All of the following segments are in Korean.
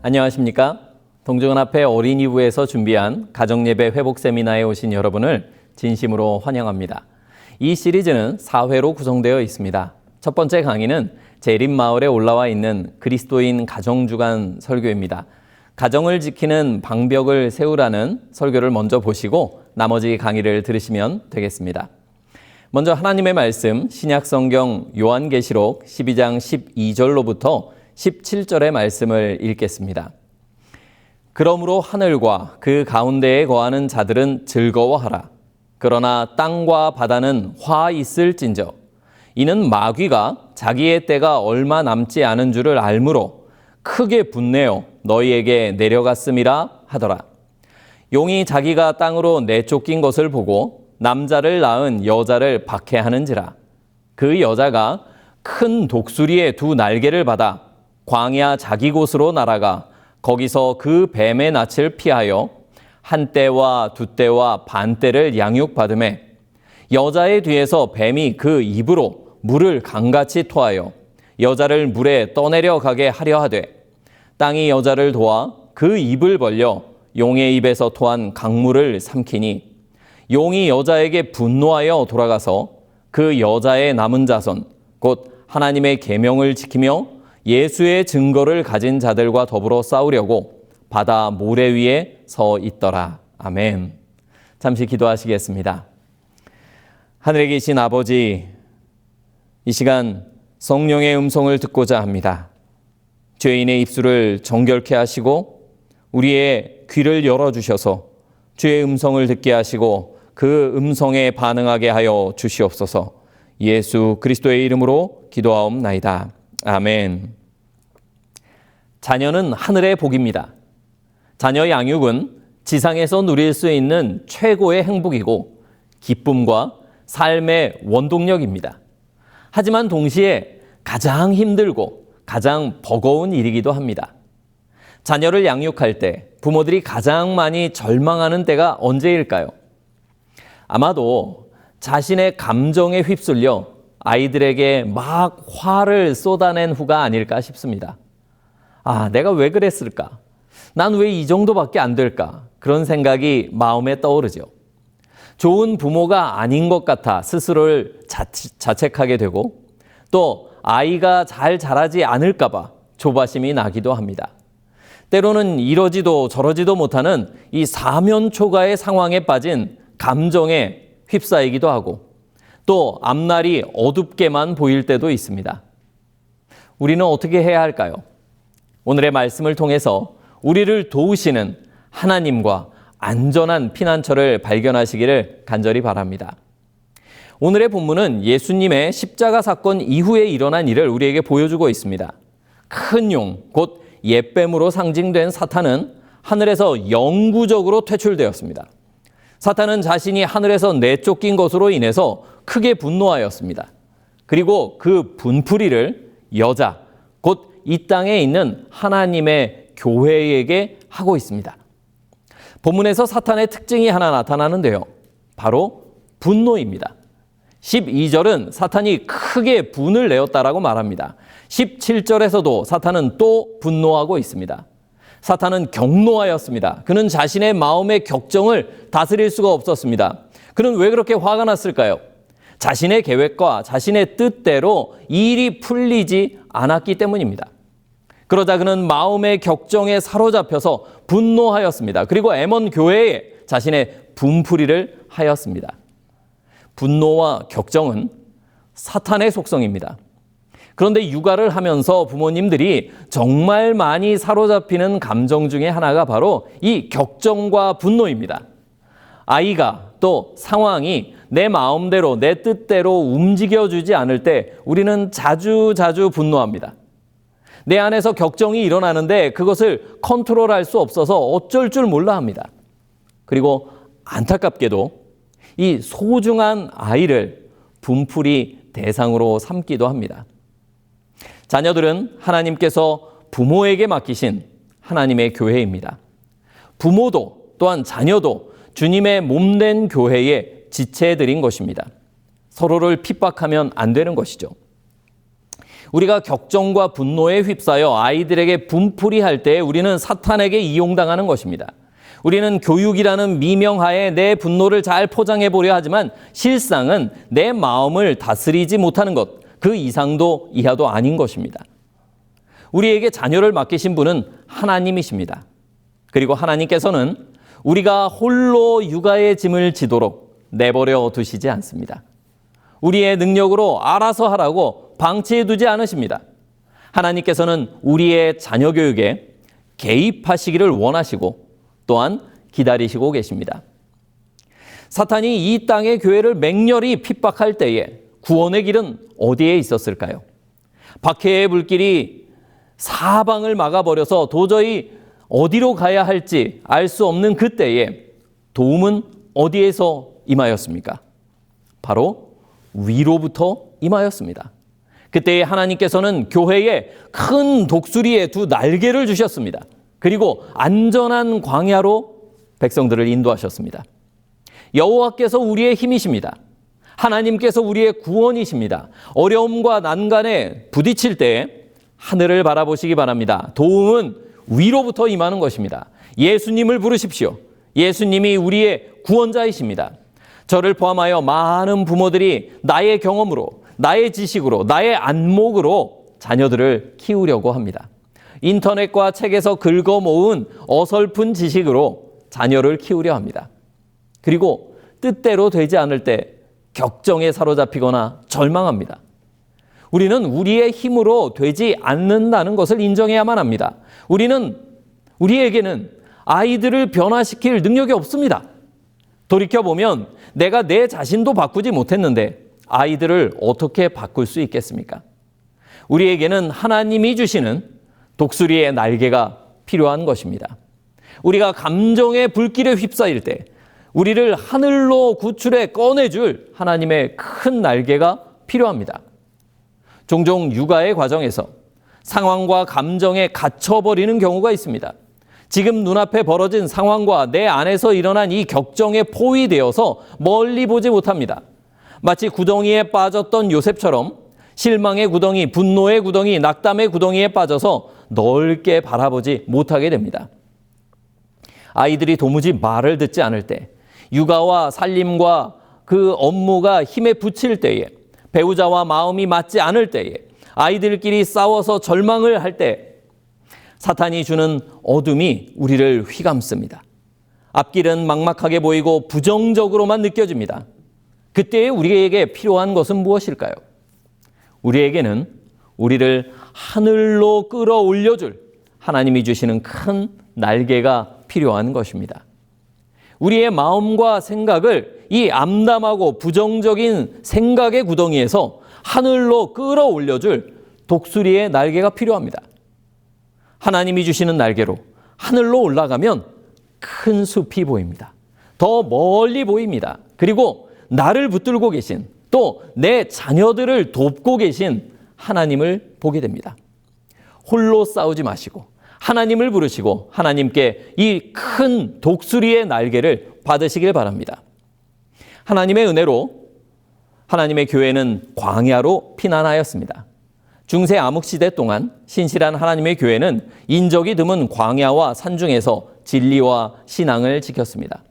안녕하십니까? 동정연합회 어린이부에서 준비한 가정예배 회복 세미나에 오신 여러분을 진심으로 환영합니다. 이 시리즈는 4회로 구성되어 있습니다. 첫 번째 강의는 재림마을에 올라와 있는 그리스도인 가정주간 설교입니다. 가정을 지키는 방벽을 세우라는 설교를 먼저 보시고 나머지 강의를 들으시면 되겠습니다. 먼저 하나님의 말씀 신약성경 요한계시록 12장 12절로부터 17절의 말씀을 읽겠습니다. 그러므로 하늘과 그 가운데에 거하는 자들은 즐거워하라. 그러나 땅과 바다는 화 있을진저. 이는 마귀가 자기의 때가 얼마 남지 않은 줄을 알므로 크게 분내어 너희에게 내려갔음이라 하더라. 용이 자기가 땅으로 내쫓긴 것을 보고 남자를 낳은 여자를 박해하는지라. 그 여자가 큰 독수리의 두 날개를 받아 광야 자기 곳으로 날아가 거기서 그 뱀의 낯을 피하여 한 때와 두 때와 반 때를 양육받으매 여자의 뒤에서 뱀이 그 입으로 물을 강같이 토하여 여자를 물에 떠내려 가게 하려 하되 땅이 여자를 도와 그 입을 벌려 용의 입에서 토한 강물을 삼키니 용이 여자에게 분노하여 돌아가서 그 여자의 남은 자손 곧 하나님의 계명을 지키며 예수의 증거를 가진 자들과 더불어 싸우려고 바다 모래 위에 서 있더라. 아멘. 잠시 기도하시겠습니다. 하늘에 계신 아버지, 이 시간 성령의 음성을 듣고자 합니다. 죄인의 입술을 정결케 하시고 우리의 귀를 열어주셔서 주의 음성을 듣게 하시고 그 음성에 반응하게 하여 주시옵소서. 예수 그리스도의 이름으로 기도하옵나이다. 아멘. 자녀는 하늘의 복입니다. 자녀 양육은 지상에서 누릴 수 있는 최고의 행복이고 기쁨과 삶의 원동력입니다. 하지만 동시에 가장 힘들고 가장 버거운 일이기도 합니다. 자녀를 양육할 때 부모들이 가장 많이 절망하는 때가 언제일까요? 아마도 자신의 감정에 휩쓸려 아이들에게 막 화를 쏟아낸 후가 아닐까 싶습니다. 내가 왜 그랬을까? 난 왜 이 정도밖에 안 될까? 그런 생각이 마음에 떠오르죠. 좋은 부모가 아닌 것 같아 스스로를 자책하게 되고 또 아이가 잘 자라지 않을까 봐 조바심이 나기도 합니다. 때로는 이러지도 저러지도 못하는 이 사면초가의 상황에 빠진 감정에 휩싸이기도 하고 또 앞날이 어둡게만 보일 때도 있습니다. 우리는 어떻게 해야 할까요? 오늘의 말씀을 통해서 우리를 도우시는 하나님과 안전한 피난처를 발견하시기를 간절히 바랍니다. 오늘의 본문은 예수님의 십자가 사건 이후에 일어난 일을 우리에게 보여주고 있습니다. 큰 용, 곧 옛뱀으로 상징된 사탄은 하늘에서 영구적으로 퇴출되었습니다. 사탄은 자신이 하늘에서 내쫓긴 것으로 인해서 크게 분노하였습니다. 그리고 그 분풀이를 여자, 곧 이 땅에 있는 하나님의 교회에게 하고 있습니다. 본문에서 사탄의 특징이 하나 나타나는데요. 바로 분노입니다. 12절은 사탄이 크게 분을 내었다라고 말합니다. 17절에서도 사탄은 또 분노하고 있습니다. 사탄은 격노하였습니다. 그는 자신의 마음의 격정을 다스릴 수가 없었습니다. 그는 왜 그렇게 화가 났을까요? 자신의 계획과 자신의 뜻대로 일이 풀리지 않았기 때문입니다. 그러자 그는 마음의 격정에 사로잡혀서 분노하였습니다. 그리고 엠원 교회에 자신의 분풀이를 하였습니다. 분노와 격정은 사탄의 속성입니다. 그런데 육아를 하면서 부모님들이 정말 많이 사로잡히는 감정 중에 하나가 바로 이 격정과 분노입니다. 아이가 또 상황이 내 마음대로 내 뜻대로 움직여주지 않을 때 우리는 자주 분노합니다. 내 안에서 격정이 일어나는데 그것을 컨트롤할 수 없어서 어쩔 줄 몰라 합니다. 그리고 안타깝게도 이 소중한 아이를 분풀이 대상으로 삼기도 합니다. 자녀들은 하나님께서 부모에게 맡기신 하나님의 교회입니다. 부모도 또한 자녀도 주님의 몸된 교회의 지체들인 것입니다. 서로를 핍박하면 안 되는 것이죠. 우리가 격정과 분노에 휩싸여 아이들에게 분풀이할 때 우리는 사탄에게 이용당하는 것입니다. 우리는 교육이라는 미명하에 내 분노를 잘 포장해 보려 하지만 실상은 내 마음을 다스리지 못하는 것, 그 이상도 이하도 아닌 것입니다. 우리에게 자녀를 맡기신 분은 하나님이십니다. 그리고 하나님께서는 우리가 홀로 육아의 짐을 지도록 내버려 두시지 않습니다. 우리의 능력으로 알아서 하라고 방치해 두지 않으십니다. 하나님께서는 우리의 자녀 교육에 개입하시기를 원하시고 또한 기다리시고 계십니다. 사탄이 이 땅의 교회를 맹렬히 핍박할 때에 구원의 길은 어디에 있었을까요? 박해의 불길이 사방을 막아버려서 도저히 어디로 가야 할지 알 수 없는 그때에 도움은 어디에서 임하였습니까? 바로 위로부터 임하였습니다. 그때 하나님께서는 교회에 큰 독수리의 두 날개를 주셨습니다. 그리고 안전한 광야로 백성들을 인도하셨습니다. 여호와께서 우리의 힘이십니다. 하나님께서 우리의 구원이십니다. 어려움과 난간에 부딪힐 때 하늘을 바라보시기 바랍니다. 도움은 위로부터 임하는 것입니다. 예수님을 부르십시오. 예수님이 우리의 구원자이십니다. 저를 포함하여 많은 부모들이 나의 경험으로, 나의 지식으로, 나의 안목으로 자녀들을 키우려고 합니다. 인터넷과 책에서 긁어 모은 어설픈 지식으로 자녀를 키우려 합니다. 그리고 뜻대로 되지 않을 때 격정에 사로잡히거나 절망합니다. 우리는 우리의 힘으로 되지 않는다는 것을 인정해야만 합니다. 우리에게는 아이들을 변화시킬 능력이 없습니다. 돌이켜보면 내가 내 자신도 바꾸지 못했는데 아이들을 어떻게 바꿀 수 있겠습니까? 우리에게는 하나님이 주시는 독수리의 날개가 필요한 것입니다. 우리가 감정의 불길에 휩싸일 때 우리를 하늘로 구출해 꺼내줄 하나님의 큰 날개가 필요합니다. 종종 육아의 과정에서 상황과 감정에 갇혀버리는 경우가 있습니다. 지금 눈앞에 벌어진 상황과 내 안에서 일어난 이 격정에 포위되어서 멀리 보지 못합니다. 마치 구덩이에 빠졌던 요셉처럼 실망의 구덩이, 분노의 구덩이, 낙담의 구덩이에 빠져서 넓게 바라보지 못하게 됩니다. 아이들이 도무지 말을 듣지 않을 때, 육아와 살림과 그 업무가 힘에 부칠 때에, 배우자와 마음이 맞지 않을 때에, 아이들끼리 싸워서 절망을 할 때 사탄이 주는 어둠이 우리를 휘감습니다. 앞길은 막막하게 보이고 부정적으로만 느껴집니다. 그때에 우리에게 필요한 것은 무엇일까요? 우리에게는 우리를 하늘로 끌어올려줄 하나님이 주시는 큰 날개가 필요한 것입니다. 우리의 마음과 생각을 이 암담하고 부정적인 생각의 구덩이에서 하늘로 끌어올려줄 독수리의 날개가 필요합니다. 하나님이 주시는 날개로 하늘로 올라가면 큰 숲이 보입니다. 더 멀리 보입니다. 그리고 나를 붙들고 계신, 또 내 자녀들을 돕고 계신 하나님을 보게 됩니다. 홀로 싸우지 마시고 하나님을 부르시고 하나님께 이 큰 독수리의 날개를 받으시길 바랍니다. 하나님의 은혜로 하나님의 교회는 광야로 피난하였습니다. 중세 암흑시대 동안 신실한 하나님의 교회는 인적이 드문 광야와 산중에서 진리와 신앙을 지켰습니다.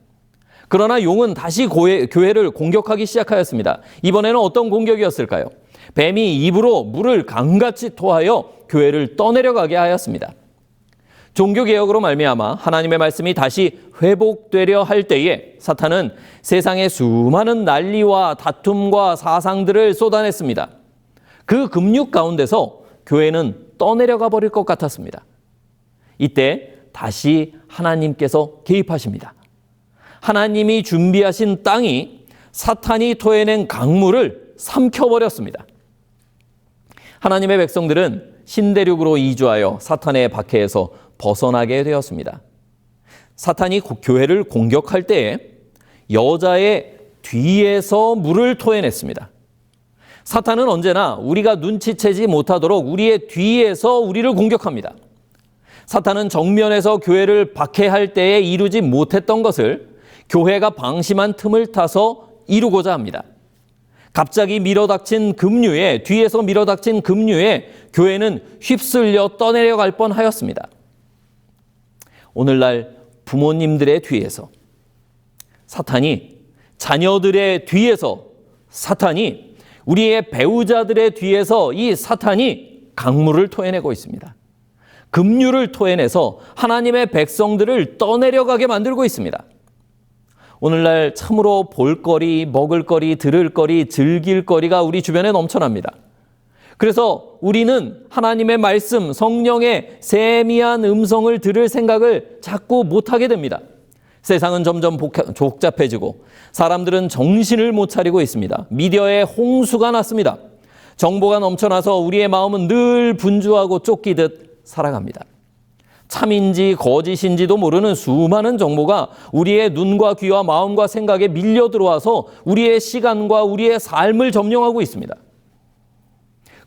그러나 용은 다시 교회를 공격하기 시작하였습니다. 이번에는 어떤 공격이었을까요? 뱀이 입으로 물을 강같이 토하여 교회를 떠내려가게 하였습니다. 종교개혁으로 말미암아 하나님의 말씀이 다시 회복되려 할 때에 사탄은 세상의 수많은 난리와 다툼과 사상들을 쏟아냈습니다. 그 금육 가운데서 교회는 떠내려가 버릴 것 같았습니다. 이때 다시 하나님께서 개입하십니다. 하나님이 준비하신 땅이 사탄이 토해낸 강물을 삼켜버렸습니다. 하나님의 백성들은 신대륙으로 이주하여 사탄의 박해에서 벗어나게 되었습니다. 사탄이 교회를 공격할 때에 여자의 뒤에서 물을 토해냈습니다. 사탄은 언제나 우리가 눈치채지 못하도록 우리의 뒤에서 우리를 공격합니다. 사탄은 정면에서 교회를 박해할 때에 이루지 못했던 것을 교회가 방심한 틈을 타서 이루고자 합니다. 갑자기 뒤에서 밀어닥친 급류에 교회는 휩쓸려 떠내려갈 뻔하였습니다. 오늘날 부모님들의 뒤에서 사탄이, 자녀들의 뒤에서 사탄이, 우리의 배우자들의 뒤에서 이 사탄이 강물을 토해내고 있습니다. 급류를 토해내서 하나님의 백성들을 떠내려가게 만들고 있습니다. 오늘날 참으로 볼거리, 먹을거리, 들을거리, 즐길거리가 우리 주변에 넘쳐납니다. 그래서 우리는 하나님의 말씀, 성령의 세미한 음성을 들을 생각을 자꾸 못하게 됩니다. 세상은 점점 복잡해지고 사람들은 정신을 못 차리고 있습니다. 미디어에 홍수가 났습니다. 정보가 넘쳐나서 우리의 마음은 늘 분주하고 쫓기듯 살아갑니다. 참인지 거짓인지도 모르는 수많은 정보가 우리의 눈과 귀와 마음과 생각에 밀려 들어와서 우리의 시간과 우리의 삶을 점령하고 있습니다.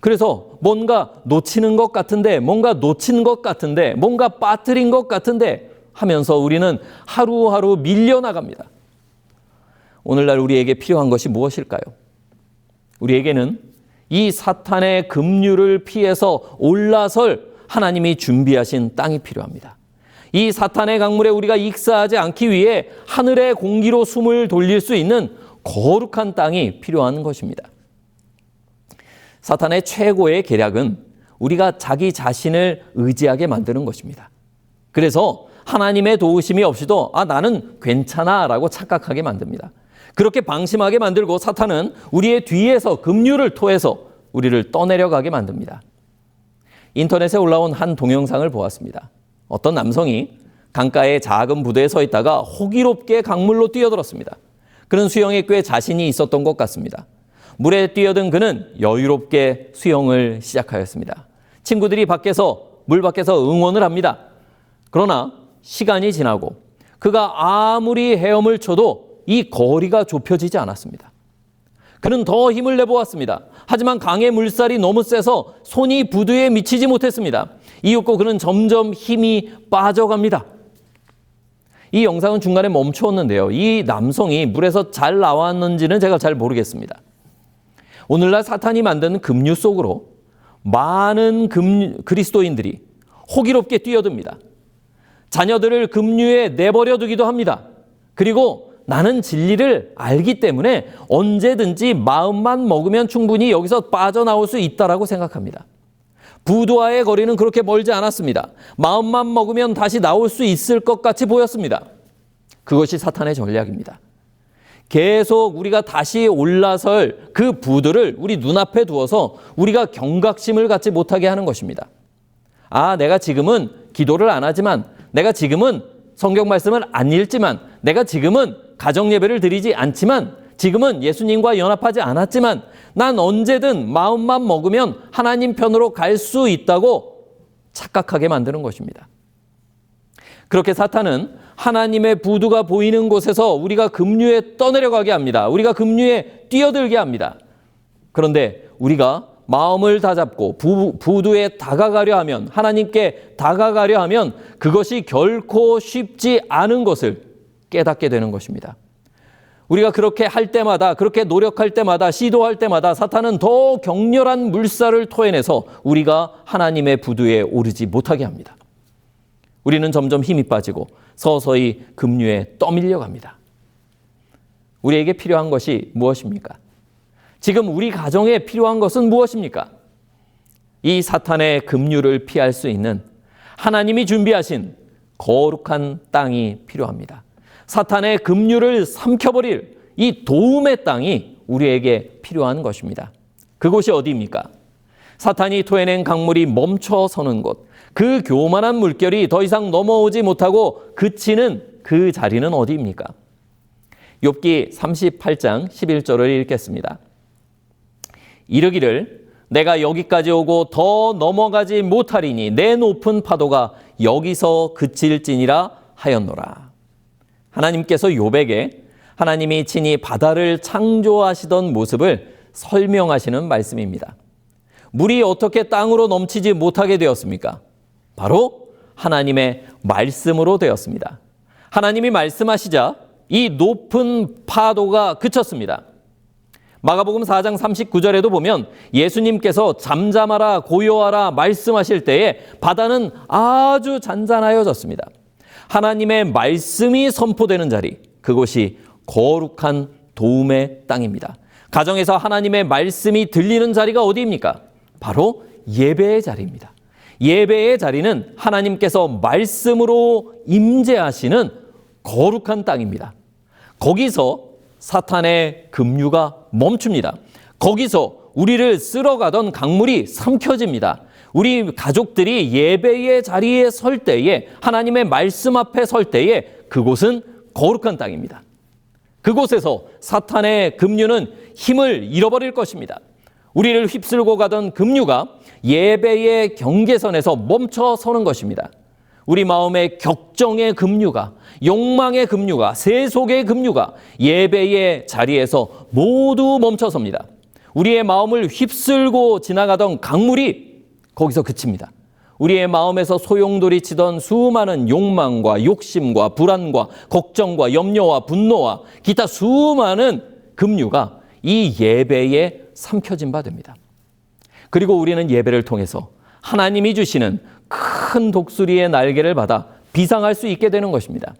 그래서 뭔가 놓치는 것 같은데, 뭔가 놓친 것 같은데, 뭔가 빠뜨린 것 같은데 하면서 우리는 하루하루 밀려나갑니다. 오늘날 우리에게 필요한 것이 무엇일까요? 우리에게는 이 사탄의 급류를 피해서 올라설 하나님이 준비하신 땅이 필요합니다. 이 사탄의 강물에 우리가 익사하지 않기 위해 하늘의 공기로 숨을 돌릴 수 있는 거룩한 땅이 필요한 것입니다. 사탄의 최고의 계략은 우리가 자기 자신을 의지하게 만드는 것입니다. 그래서 하나님의 도우심이 없이도 나는 괜찮아 라고 착각하게 만듭니다. 그렇게 방심하게 만들고 사탄은 우리의 뒤에서 급류를 토해서 우리를 떠내려가게 만듭니다. 인터넷에 올라온 한 동영상을 보았습니다. 어떤 남성이 강가의 작은 부두에 서 있다가 호기롭게 강물로 뛰어들었습니다. 그는 수영에 꽤 자신이 있었던 것 같습니다. 물에 뛰어든 그는 여유롭게 수영을 시작하였습니다. 친구들이 물 밖에서 응원을 합니다. 그러나 시간이 지나고 그가 아무리 헤엄을 쳐도 이 거리가 좁혀지지 않았습니다. 그는 더 힘을 내보았습니다. 하지만 강의 물살이 너무 세서 손이 부두에 미치지 못했습니다. 이윽고 그는 점점 힘이 빠져갑니다. 이 영상은 중간에 멈추었는데요. 이 남성이 물에서 잘 나왔는지는 제가 잘 모르겠습니다. 오늘날 사탄이 만든 급류 속으로 많은 그리스도인들이 호기롭게 뛰어듭니다. 자녀들을 급류에 내버려 두기도 합니다. 그리고 나는 진리를 알기 때문에 언제든지 마음만 먹으면 충분히 여기서 빠져나올 수 있다라고 생각합니다. 부두와의 거리는 그렇게 멀지 않았습니다. 마음만 먹으면 다시 나올 수 있을 것 같이 보였습니다. 그것이 사탄의 전략입니다. 계속 우리가 다시 올라설 그 부두를 우리 눈앞에 두어서 우리가 경각심을 갖지 못하게 하는 것입니다. 내가 지금은 기도를 안 하지만, 내가 지금은 성경 말씀을 안 읽지만, 내가 지금은 가정 예배를 드리지 않지만, 지금은 예수님과 연합하지 않았지만 난 언제든 마음만 먹으면 하나님 편으로 갈 수 있다고 착각하게 만드는 것입니다. 그렇게 사탄은 하나님의 부두가 보이는 곳에서 우리가 급류에 떠내려가게 합니다. 우리가 급류에 뛰어들게 합니다. 그런데 우리가 마음을 다잡고 부두에 다가가려 하면, 하나님께 다가가려 하면 그것이 결코 쉽지 않은 것을 깨닫게 되는 것입니다. 우리가 그렇게 할 때마다, 그렇게 노력할 때마다, 시도할 때마다 사탄은 더 격렬한 물살을 토해내서 우리가 하나님의 부두에 오르지 못하게 합니다. 우리는 점점 힘이 빠지고 서서히 급류에 떠밀려 갑니다. 우리에게 필요한 것이 무엇입니까? 지금 우리 가정에 필요한 것은 무엇입니까? 이 사탄의 급류를 피할 수 있는 하나님이 준비하신 거룩한 땅이 필요합니다. 사탄의 급류를 삼켜버릴 이 도움의 땅이 우리에게 필요한 것입니다. 그곳이 어디입니까? 사탄이 토해낸 강물이 멈춰서는 곳, 그 교만한 물결이 더 이상 넘어오지 못하고 그치는 그 자리는 어디입니까? 욥기 38장 11절을 읽겠습니다. 이르기를 내가 여기까지 오고 더 넘어가지 못하리니 내 높은 파도가 여기서 그칠지니라 하였노라. 하나님께서 욥에게 하나님이 친히 바다를 창조하시던 모습을 설명하시는 말씀입니다. 물이 어떻게 땅으로 넘치지 못하게 되었습니까? 바로 하나님의 말씀으로 되었습니다. 하나님이 말씀하시자 이 높은 파도가 그쳤습니다. 마가복음 4장 39절에도 보면 예수님께서 잠잠하라 고요하라 말씀하실 때에 바다는 아주 잔잔하여졌습니다. 하나님의 말씀이 선포되는 자리, 그곳이 거룩한 도움의 땅입니다. 가정에서 하나님의 말씀이 들리는 자리가 어디입니까? 바로 예배의 자리입니다. 예배의 자리는 하나님께서 말씀으로 임재하시는 거룩한 땅입니다. 거기서 사탄의 급류가 멈춥니다. 거기서 우리를 쓸어가던 강물이 삼켜집니다. 우리 가족들이 예배의 자리에 설 때에, 하나님의 말씀 앞에 설 때에 그곳은 거룩한 땅입니다. 그곳에서 사탄의 급류는 힘을 잃어버릴 것입니다. 우리를 휩쓸고 가던 급류가 예배의 경계선에서 멈춰서는 것입니다. 우리 마음의 격정의 급류가, 욕망의 급류가, 세속의 급류가 예배의 자리에서 모두 멈춰섭니다. 우리의 마음을 휩쓸고 지나가던 강물이 거기서 그칩니다. 우리의 마음에서 소용돌이치던 수많은 욕망과 욕심과 불안과 걱정과 염려와 분노와 기타 수많은 급류가 이 예배에 삼켜진 바 됩니다. 그리고 우리는 예배를 통해서 하나님이 주시는 큰 독수리의 날개를 받아 비상할 수 있게 되는 것입니다.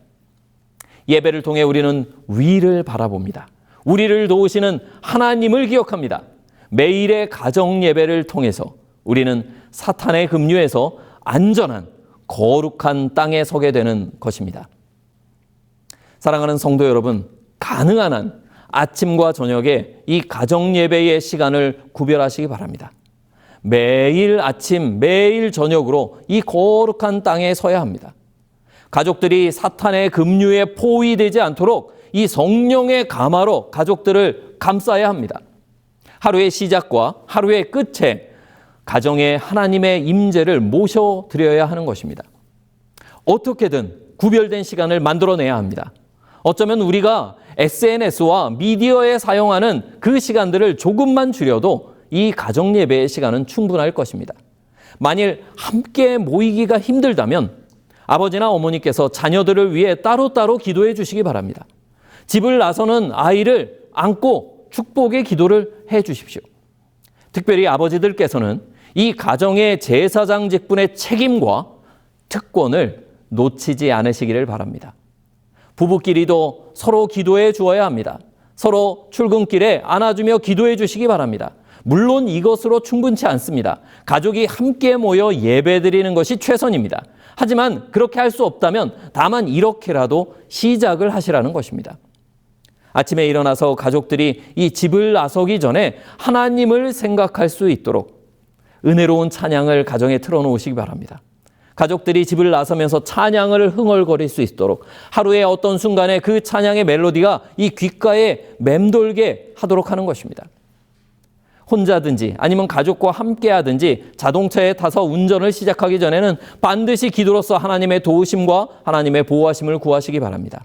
예배를 통해 우리는 위를 바라봅니다. 우리를 도우시는 하나님을 기억합니다. 매일의 가정 예배를 통해서 우리는 사탄의 급류에서 안전한 거룩한 땅에 서게 되는 것입니다. 사랑하는 성도 여러분, 가능한 한 아침과 저녁에 이 가정 예배의 시간을 구별하시기 바랍니다. 매일 아침, 매일 저녁으로 이 거룩한 땅에 서야 합니다. 가족들이 사탄의 급류에 포위되지 않도록 이 성령의 가마로 가족들을 감싸야 합니다. 하루의 시작과 하루의 끝에 가정에 하나님의 임재를 모셔드려야 하는 것입니다. 어떻게든 구별된 시간을 만들어내야 합니다. 어쩌면 우리가 SNS와 미디어에 사용하는 그 시간들을 조금만 줄여도 이 가정 예배의 시간은 충분할 것입니다. 만일 함께 모이기가 힘들다면 아버지나 어머니께서 자녀들을 위해 따로따로 기도해 주시기 바랍니다. 집을 나서는 아이를 안고 축복의 기도를 해 주십시오. 특별히 아버지들께서는 이 가정의 제사장 직분의 책임과 특권을 놓치지 않으시기를 바랍니다. 부부끼리도 서로 기도해 주어야 합니다. 서로 출근길에 안아주며 기도해 주시기 바랍니다. 물론 이것으로 충분치 않습니다. 가족이 함께 모여 예배드리는 것이 최선입니다. 하지만 그렇게 할 수 없다면 다만 이렇게라도 시작을 하시라는 것입니다. 아침에 일어나서 가족들이 이 집을 나서기 전에 하나님을 생각할 수 있도록 은혜로운 찬양을 가정에 틀어놓으시기 바랍니다. 가족들이 집을 나서면서 찬양을 흥얼거릴 수 있도록 하루의 어떤 순간에 그 찬양의 멜로디가 이 귓가에 맴돌게 하도록 하는 것입니다. 혼자든지 아니면 가족과 함께 하든지 자동차에 타서 운전을 시작하기 전에는 반드시 기도로서 하나님의 도우심과 하나님의 보호하심을 구하시기 바랍니다.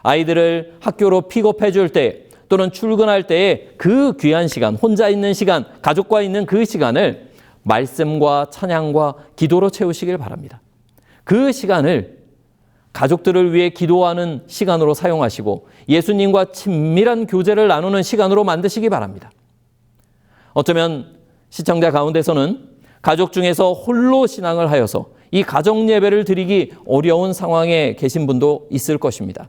아이들을 학교로 픽업해 줄 때 또는 출근할 때에 그 귀한 시간, 혼자 있는 시간, 가족과 있는 그 시간을 말씀과 찬양과 기도로 채우시길 바랍니다. 그 시간을 가족들을 위해 기도하는 시간으로 사용하시고 예수님과 친밀한 교제를 나누는 시간으로 만드시기 바랍니다. 어쩌면 시청자 가운데서는 가족 중에서 홀로 신앙을 하여서 이 가정 예배를 드리기 어려운 상황에 계신 분도 있을 것입니다.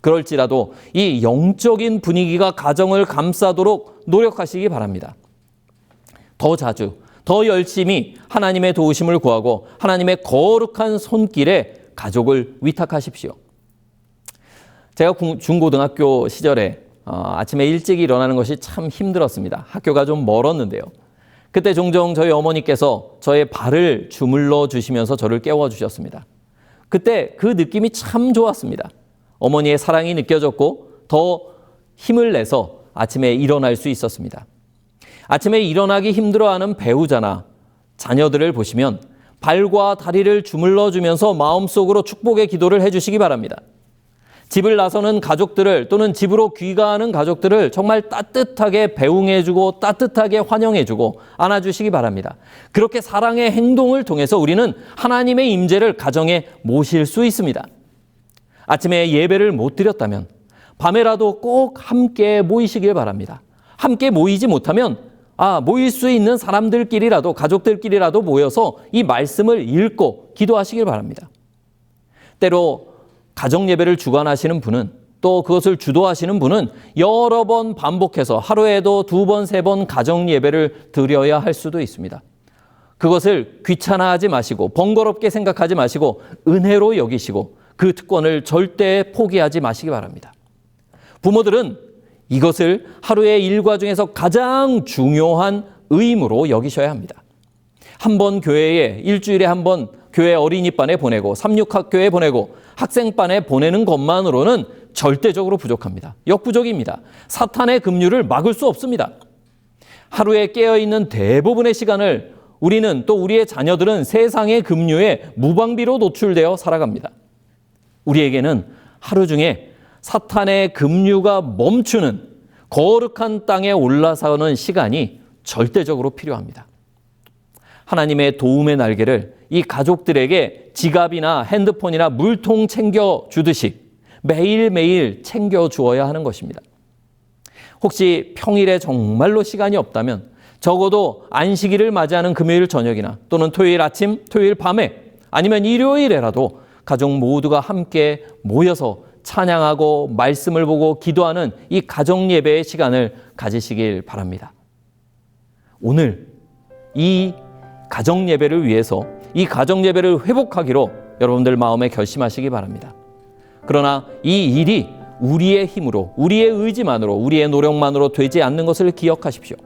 그럴지라도 이 영적인 분위기가 가정을 감싸도록 노력하시기 바랍니다. 더 자주, 더 열심히 하나님의 도우심을 구하고 하나님의 거룩한 손길에 가족을 위탁하십시오. 제가 중고등학교 시절에 아침에 일찍 일어나는 것이 참 힘들었습니다. 학교가 좀 멀었는데요. 그때 종종 저희 어머니께서 저의 발을 주물러 주시면서 저를 깨워주셨습니다. 그때 그 느낌이 참 좋았습니다. 어머니의 사랑이 느껴졌고 더 힘을 내서 아침에 일어날 수 있었습니다. 아침에 일어나기 힘들어하는 배우자나 자녀들을 보시면 발과 다리를 주물러 주면서 마음속으로 축복의 기도를 해주시기 바랍니다. 집을 나서는 가족들을 또는 집으로 귀가하는 가족들을 정말 따뜻하게 배웅해주고 따뜻하게 환영해주고 안아주시기 바랍니다. 그렇게 사랑의 행동을 통해서 우리는 하나님의 임재를 가정에 모실 수 있습니다. 아침에 예배를 못 드렸다면 밤에라도 꼭 함께 모이시길 바랍니다. 함께 모이지 못하면 모일 수 있는 사람들끼리라도, 가족들끼리라도 모여서 이 말씀을 읽고 기도하시길 바랍니다. 때로 가정 예배를 주관하시는 분은, 또 그것을 주도하시는 분은 여러 번 반복해서 하루에도 2번, 3번 가정 예배를 드려야 할 수도 있습니다. 그것을 귀찮아하지 마시고 번거롭게 생각하지 마시고 은혜로 여기시고 그 특권을 절대 포기하지 마시기 바랍니다. 부모들은 이것을 하루의 일과 중에서 가장 중요한 의무로 여기셔야 합니다. 한 번 교회에 일주일에 한 번 교회 어린이반에 보내고 삼육학교에 보내고 학생반에 보내는 것만으로는 절대적으로 부족합니다. 역부족입니다. 사탄의 급류를 막을 수 없습니다. 하루에 깨어있는 대부분의 시간을 우리는, 또 우리의 자녀들은 세상의 급류에 무방비로 노출되어 살아갑니다. 우리에게는 하루 중에 사탄의 급류가 멈추는 거룩한 땅에 올라서는 시간이 절대적으로 필요합니다. 하나님의 도움의 날개를 이 가족들에게 지갑이나 핸드폰이나 물통 챙겨주듯이 매일매일 챙겨주어야 하는 것입니다. 혹시 평일에 정말로 시간이 없다면 적어도 안식일을 맞이하는 금요일 저녁이나 또는 토요일 아침, 토요일 밤에 아니면 일요일에라도 가족 모두가 함께 모여서 찬양하고 말씀을 보고 기도하는 이 가정 예배의 시간을 가지시길 바랍니다. 오늘 이 가정 예배를 위해서 이 가정 예배를 회복하기로 여러분들 마음에 결심하시기 바랍니다. 그러나 이 일이 우리의 힘으로, 우리의 의지만으로, 우리의 노력만으로 되지 않는 것을 기억하십시오.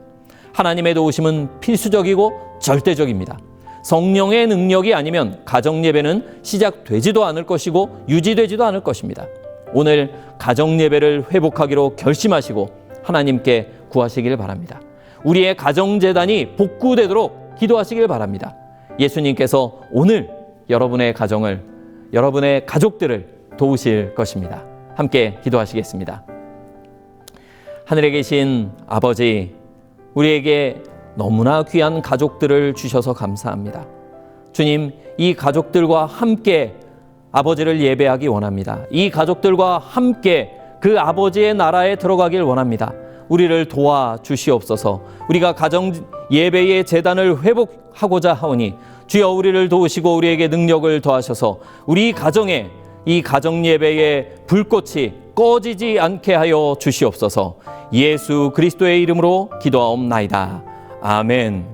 하나님의 도우심은 필수적이고 절대적입니다. 성령의 능력이 아니면 가정 예배는 시작되지도 않을 것이고 유지되지도 않을 것입니다. 오늘 가정 예배를 회복하기로 결심하시고 하나님께 구하시길 바랍니다. 우리의 가정재단이 복구되도록 기도하시길 바랍니다. 예수님께서 오늘 여러분의 가정을, 여러분의 가족들을 도우실 것입니다. 함께 기도하시겠습니다. 하늘에 계신 아버지, 우리에게 너무나 귀한 가족들을 주셔서 감사합니다. 주님, 이 가족들과 함께 아버지를 예배하기 원합니다. 이 가족들과 함께 그 아버지의 나라에 들어가길 원합니다. 우리를 도와주시옵소서. 우리가 가정 예배의 재단을 회복하고자 하오니 주여 우리를 도우시고 우리에게 능력을 더하셔서 우리 가정에 이 가정 예배의 불꽃이 꺼지지 않게 하여 주시옵소서. 예수 그리스도의 이름으로 기도하옵나이다. 아멘.